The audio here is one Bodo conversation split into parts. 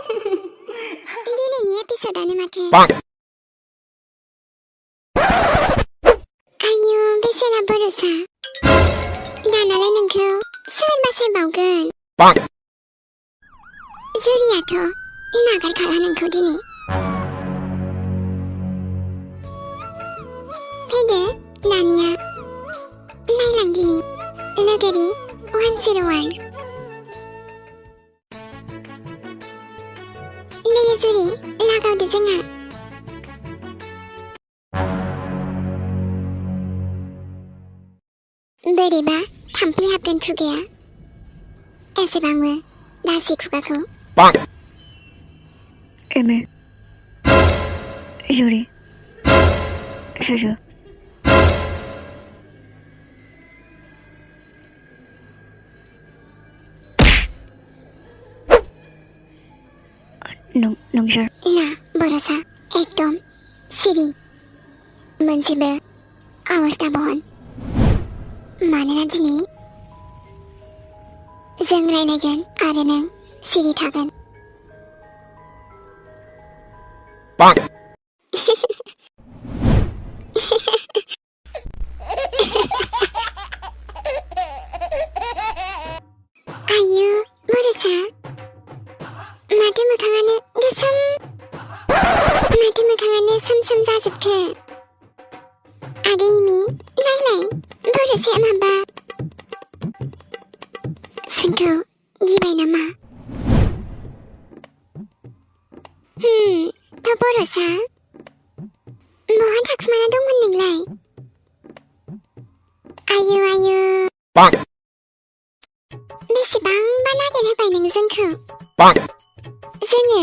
दिनैनि एपिसोडानो माथो आयु बेसेरा बर'सा दानालाय नोंखौ सोर बासायबावगोन जुरियाथ' नागारखाला नोंखौ दिनै फैदो दानिया नायलां दिनै लोगोरि 101 नै जुरि लागावदो जोंहा बोरैबा थाम्फै हाबगोन खुगाया एसेबांबो दासि खुगाखौ एमे जुरि सुजु नोंसोर ना बर'सा एकदम सिरि मोनसेबो आवाज दाबहन मानोना दिनै जों रायलायगोन आरो नों सिरि थागोन आयु बर'सा माथो मोखाङानो गोसोम माथो मोखाङानो सोम जाजोबखो आगै इमि नायलाय बर'साया माबा जोंखौ गिबाय नामा थ' बर'सा बहा थाखुमाना दंमोन नोंलाय आयु बेसेबांबा नागिरहोबाय नों जोंखौ जोङो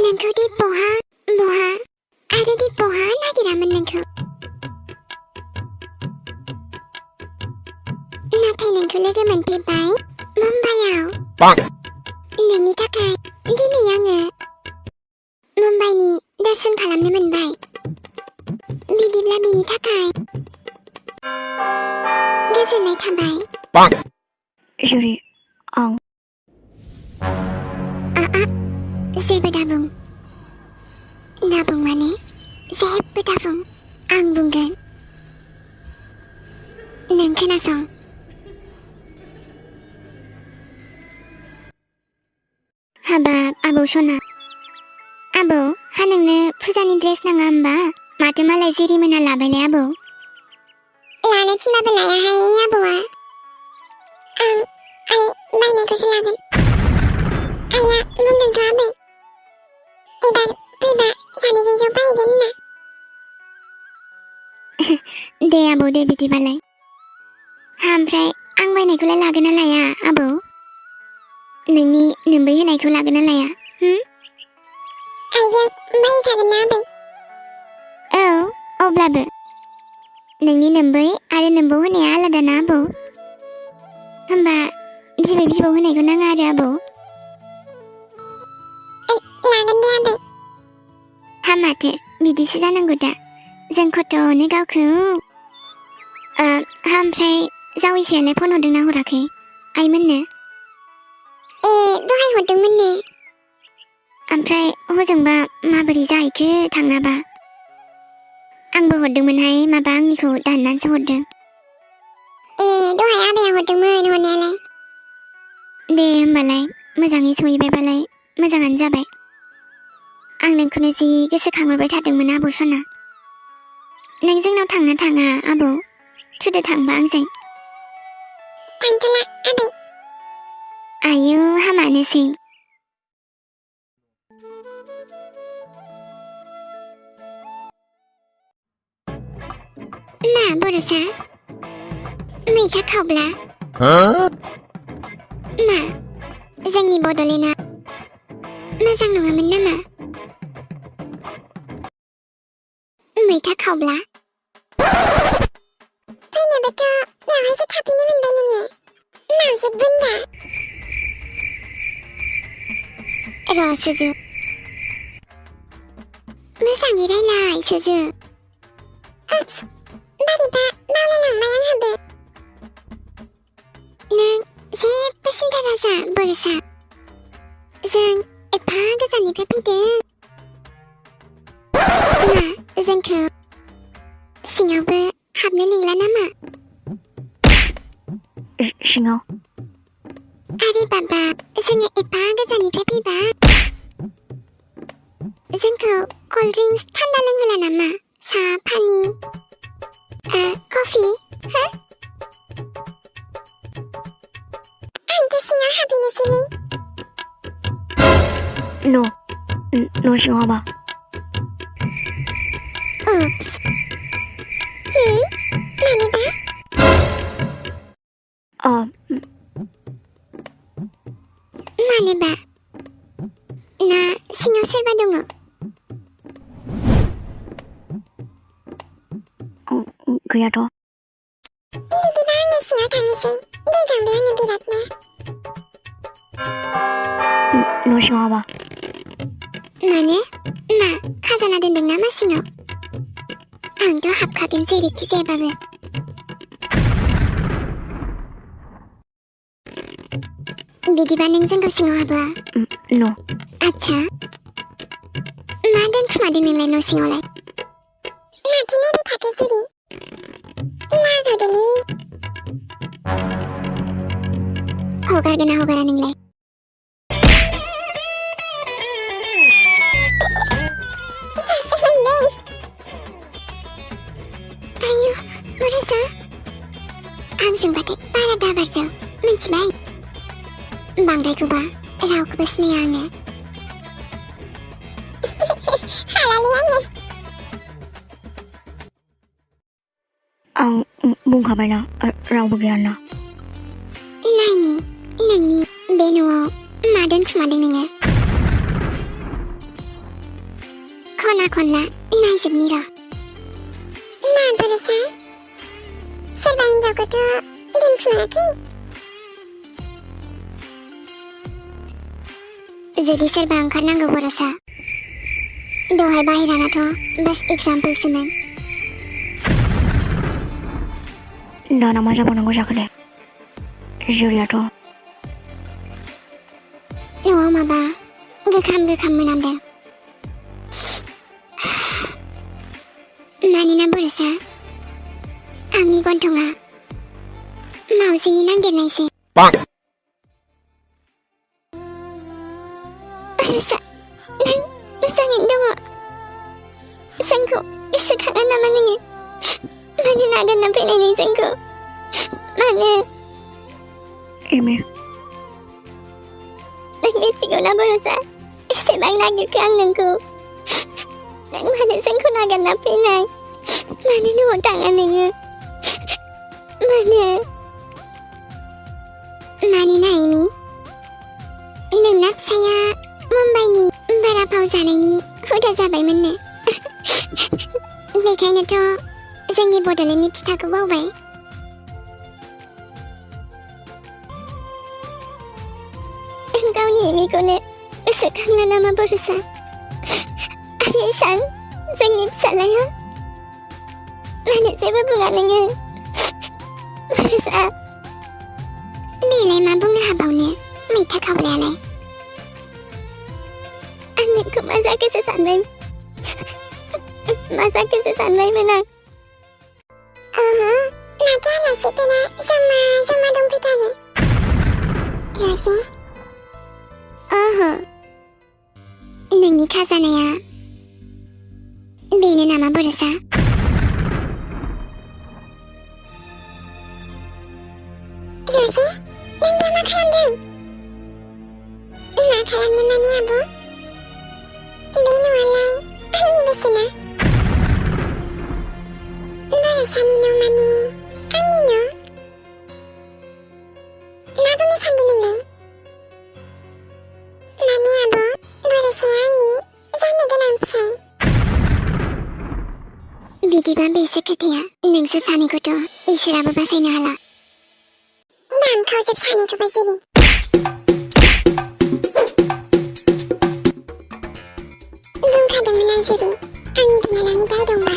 नोंखौ दि बहा आरो दि बहा नागिरामोन नोंखौ नाथाय नोंखौ लोगो मोनफैबाय मुम्बाइआव नोंनि थाखाय दिनै आङो मुम्बाइनि दर्शन खालामनो मोनबाय बिदिब्ला बिनि थाखाय गोजोननाय थाबाय जुरि आं जेबो दाबुं माने जेबो दाबुं आं बुंगोन नों खोनासं हाबाब आबौ सना आबौ हा नोंनो फुजानि ड्रेस नाङा होमबा माथो मालाय जिरिमोना लाबायलाय आबौ लानो थिनबाबो लायाहाय आबौआ आं बायनायखौसो लागोन आइया बुंदोंथ' आबै एबार फैबा सानैजों ज' बायगोन ना दे आबौ दे बिदिबालाय ओमफ्राय आं बायनायखौलाय लागोन ना लाया आबौ नोंनि नोम्बै होनायखौ लागोन ना लाया आइजों बायखागोन ना आबै औ अब्लाबो नोंनि नोम्बै आरो नोम्बौ होनाया आलादा ना आबौ होमबा बिबै बिबौ होनायखौ नाङा आरो आबौ लागोन दे आबै हा माथो बिदिसो जानांगौ दा जों खथ'नो गावखौ ओमफ्राय जावैसोआलाय फन हरदोंना हराखै आइमोननो दहाय हरदोंमोननो ओमफ्राय हजोंबा माबोरै जाहैखो थांनाबा आंबो हरदोंमोनहाय माबा आंनिखौ दाननानैसो हरदों दहाय आबाया हरदोंमोन हरनायालाय दे होमबालाय मोजाङै सहैबायबालाय मोजाङानो जाबाय आं नोंखौनो जि गोसोखांहरबाय थादोंमोन आबौ सना नों जोंनाव थांना थाङा आबौ थुदो थांबा आंजों थांथ'ला आबै आयु हामानोसै मा बर'सा मैथा खावब्ला मा जोंनि बड'लेण्डआ मोजां नङामोन नामा मैथा खावब्ला फैनोबोथ' बेवहायसो थाफैनो मोनबाय नोङो मावजि बुन्दा र' सुजु मोजाङै रायलाय सुजु बोरैबा बावलायलांबाय आंहाबो नों जेबो सिन्था दाजा बर'सा जों एफा गोजान गोजाननिफ्राय फैदों मा जोंखौ सिङावबो हाबनो लिंला नामा सिङाव आरे बाबा जोङो एफा गोजाननिफ्राय फैबा जोंखौ कल्ड ड्रिंक्स थान्दा लोंहोला नामा साहा पानि कफि हो आंथ' सिङाव हाबहैनोसैलै न' सिङाव हाबा मानोबा मानोबा ना सिङाव सोरबा दङ गैयाथ' बिदिबा आङो सिङाव थांनोसै दै गांबाय आङो बिरादनो न' सिङाव हाबा मानो मा खाजाना दोनदों नामा सिङाव आंथ' हाबखागोन जेरैखि जायाबाबो बिदिबा नों जोंखौ सिङाव हाबा न' आच्छा मा दोनखुमादों नोंलाय न' सिङावलाय माथो नायबाय थाखो जुरि लागावदोलै हगारगोन ना हगारा नोंलाय आयु बरसा आंजोंबाथाय बारा दाबारजों मिथिबाय बांद्रायखौबा रावखौबो सिनाया आङो हालालै आं बुंखाबायना रावबो गैया ना नायनि नोंनि बे न'आव मा दोनखुमादों नोङो खना खनला नायजोबनि र' मा बरसा सोरबा हिनजावखौथ' दोनखुमायाखै जुदि सोरबा ओंखारनांगौ बरसा दहाय बाहेरानाथ' बास एग्जाम्पोलसोमोन दाना मा जाबावनांगौ जाखो दे जुरियाथ' न'आव माबा गोखाम मोनामदों मानोना बरसा आंनि गन्थंआ मावजिनि नांदेरनायसो मोजाङैनो दङ जोंखौ गोसोखाङा नामा नोङो मानो नागिरना फैनाय नों जोंखौ मानो एमे नों मिथिगौ ना बरसा एसेबां नागिरखो आं नोंखौ नों मानो जोंखौ नागिरना फैनाय मानो न'आव थाङा नोङो मानोना एमि नोंना फिसाया मुम्बाइनि बारा फाव जानायनि हुदा जाबायमोननो बेखायनोथ' जोंनि बड'लेण्डनि फिथाखौ बावबाय गावनि एमिखौनो गोसोखांला नामा बरसा आरो इसान जोंनि फिसालाया मानो जेबो बुङा नोङो बरसा बेलाय मा बुंनो हाबावनो मैथा खावलायालाय आं नोंखौ मा जाखोसो सानबायमोन आं माथो आलासिफोरा जमा दंफैथारो रजे नोंनि खाजानाया बेनो नामा बरसा रजे नों दा मा खालामदों मा खालामनो माने आब' बे न'आलाय आंनि बेसेना बरसानि न' माने आंनि न' मा बुंनो सानदों नोंलाय माने आब' बरसाया आंनि जानो गोनां फिसाय बिदिबा बेसो खोथाया नोंसोर सानैखौथ' इसोराबो बासायनो हाला दानखावजोब सानैखौबो जेरै बुंखादोंमोन आं जेरै आंनि बिनानावनि दाय दंबा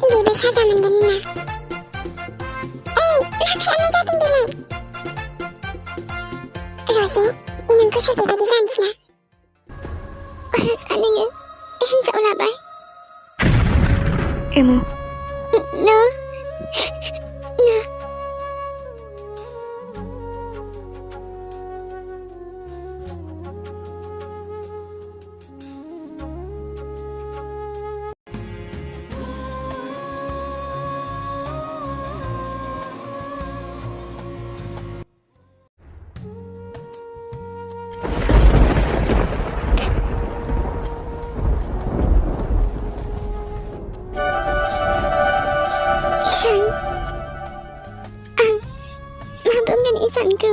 बेबो साजा मोनगोन होनना मा खालामनाय जादों बेलाय रजे नोंखौ सोरबायदि जानोसै ना Borosa नोङो हिनजाव लाबाय emu No. No. Isanku.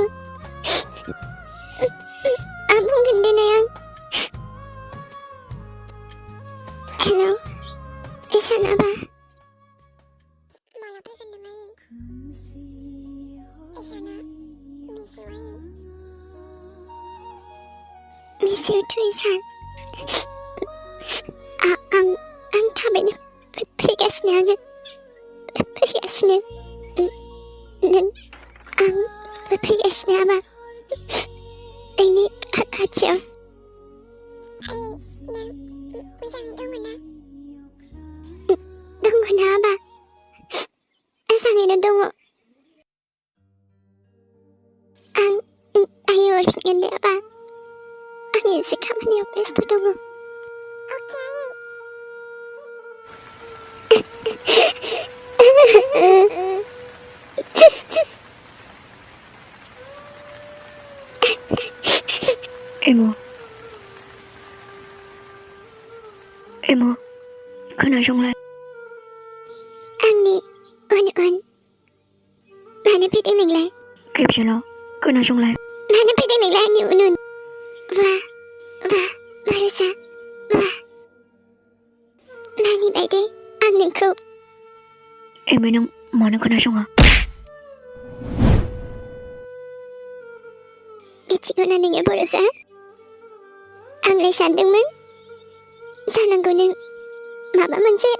Abang ganda na yan. Hello? Isan na ba? Malapit ganda na eh. Isan na. Miss you eh. Miss you too, Isan. Ang tabi niyo. Pigas na agad. Pigas na. Pigas na ba? Ini kacau. Hai, bisa dong na? Dong na ba? Asang ina dong. Ayo harus ngende apa? Angin sekaman yung pesto dong. Emo, खोनासंलाय आंनि उन मानो फैदों नोंलाय? खेबसेल' खोनासंलाय मानो फैदों नोंलाय आंनि उन वा बरसा वा नानि बायदि आं नोंखौ एमे नों मानो खोनासङा? मिथिगौ ना नोङो बरसा? आंलाय सानदोंमोन जानांगौ नों माबा मोनसे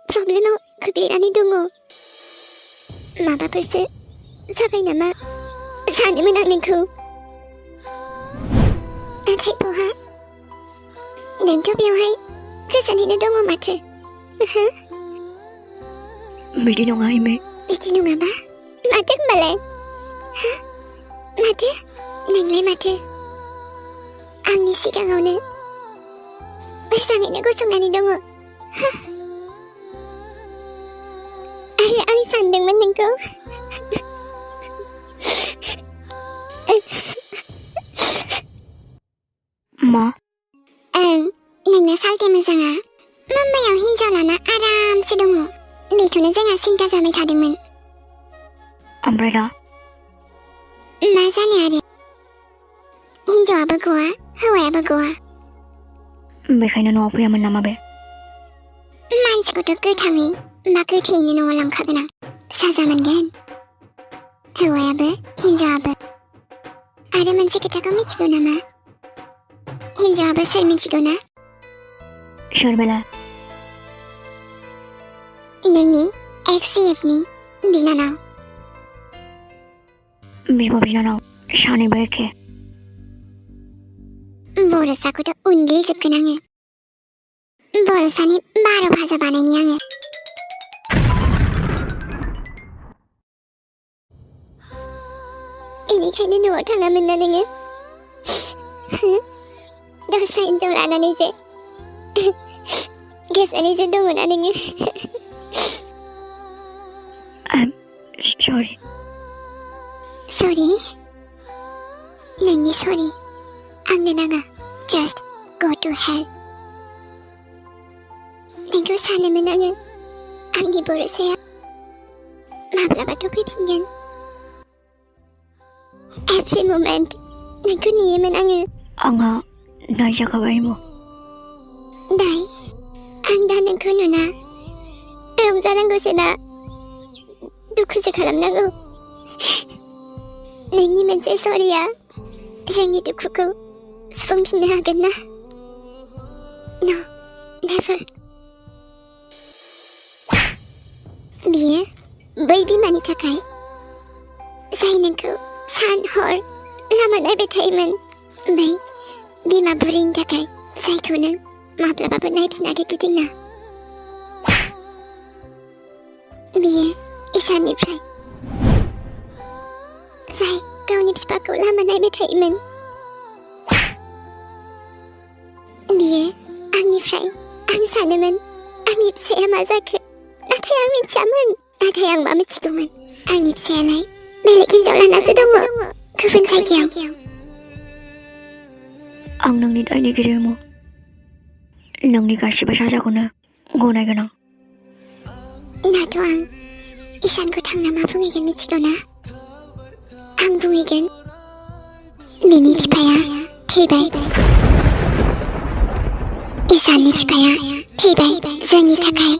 प्रब्लेमाव गोग्लैनानै दङ माबाफोरसो जाबाय नामा सानोमोन आं नोंखौ नाथाय बहा नोंथ' बेवहाय गोजोनैनो दङ माथो बिदि नङा एमे बिदि नङाबा माथो होनबालाय माथो नोंलाय माथो आंनि सिगाङावनो मोजाङैनो गसंनानै दङ आरो आं सानदोंमोन नोंखौ मा? नोंना सालथे मोजाङा मुम्बाइआव हिनजाव लाना आरामसे दङ बेखौनो जोंहा सिन्था जाबाय थादोंमोन ओमफ्राय दा मा जानो आरो हिनजावाबो गवा हौवायाबो गवा बेखायनो न'आव फैयामोन नामा बे? मानसिखौथ' गोथाङै बा गोथैयैनो न'आव लांखागोन आं साजा मोनगोन हौवायाबो हिनजावाबो आरो मोनसे खोथाखौ मिथिगौ नामा हिनजावाबो सोर मिथिगौ ना सोर बेलाय? नोंनि एक्स-CFनि बिनानाव बिब' बिनानाव सानैबो एखे बरसाखौथ' उनग्लिजोबगोन आङो बरसानि 12 भाजा बानायनि आङो बेनिखायनो न'आव थाङामोन ना नोङो दस्रा हिनजाव लानानै जे गोजोनैसो दङ ना नोङो I'm sorry नोंनि सरि आंनो नाङा just go to hell नोंखौ सानोमोन आङो आंनि बरसाया माब्लाबाथ' फैफिनगोन every moment नोंखौ नेयोमोन आङो आंहा दाय जाखाबाय एम' दाय आं दा नोंखौ नुना रंजानांगौसो ना दुखुसो खालामनांगौ नोंनि मोनसे सरिया जोंनि दुखुखौ सुफुंफिननो हागोन ना no never बियो बै बिमानि थाखाय जाय नोंखौ सान हर लामा नायबाय थायोमोन बै बिमा बुरैनि थाखाय जायखौ नों माब्लाबाबो नायफिनाखै गिदिंना बियो ईशाननिफ्राय जाय गावनि बिफाखौ लामा नायबाय थायोमोन बियो आंनिफ्राय आं सानोमोन आंनि फिसाया मा जाखो नाथाय आं मिथियामोन नाथाय आं मा मिथिगौमोन आंनि फिसायालाय बेलेग हिनजाव लानासो दङ गुबुन जायगायाव आं नोंनि दायनिगिरि अमु नोंनि गासिबो साजाखौनो गनायगोन दाथ' आं ईशानखौ थांना मा बुंहैगोन मिथिगौ ना आं बुंहैगोन बिनि बिफाया थैबाय ईशाननि बिफाया थैबाय जोंनि थाखाय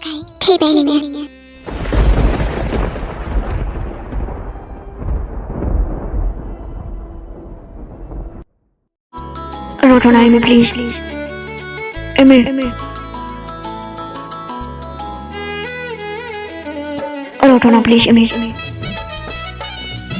थैबायनो रटना एमी प्लीज एमी रटना प्लीज एमी